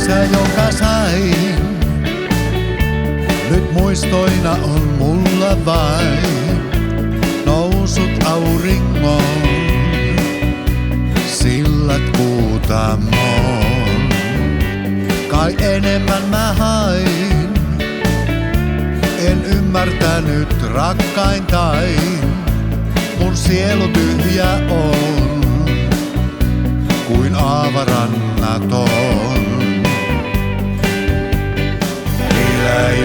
kesä, jonka sain, nyt muistoina on mulla vain nousut auringon, sillat Kuutamoon. Kai enemmän mä hain, en ymmärtänyt rakkaintain, mun sielu tyhjä on kuin aavarannaton.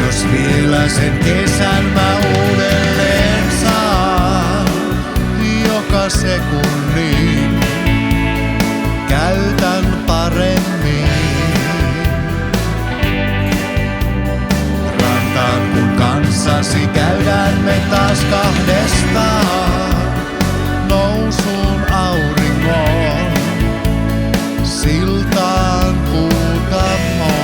Jos vielä sen kesän mä uudelleen saan, joka sekunnin käytän paremmin. Rantaan kun kanssasi käydään me taas kahdestaan, nousuun auringon, siltaan Kuutamoon.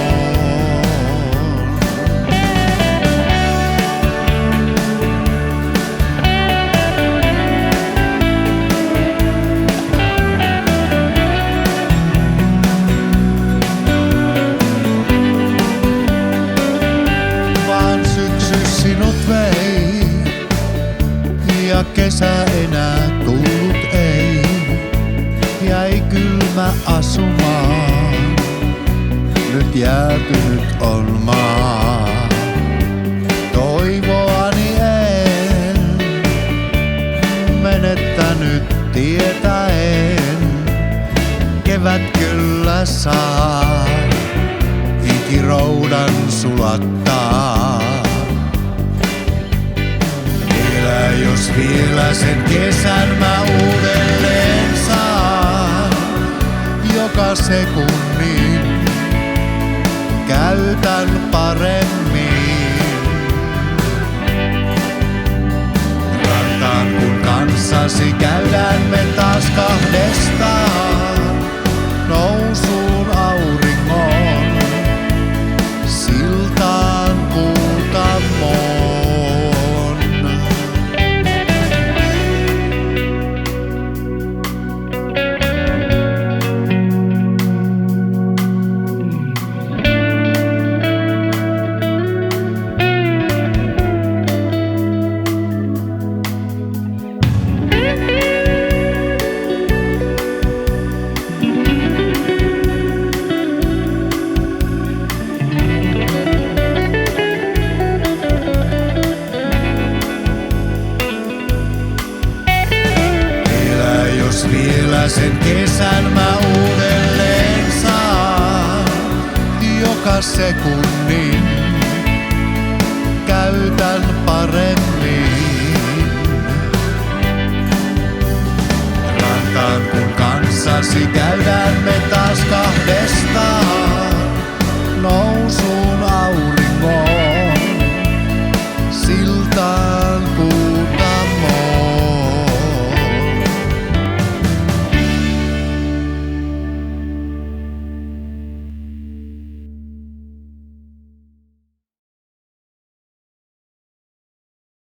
Ja kesä enää tullut ei, jäi kylmä asumaan, nyt jäätynyt on maa. Toivoani en menettänyt tietäen, kevät kyllä saa ikiroudan sulattaa. Jos vielä sen kesän mä uudelleen saan, joka sekunnin käytän paremmin. Rantaan kun kanssasi käydään me taas kahdestaan, nousuun auringon, siltaan Kuutamoon. Vielä sen kesän mä uudelleen saan, joka sekunnin käytän paremmin. Rantaan kun kanssasi käydään me taas kahdestaan, nousu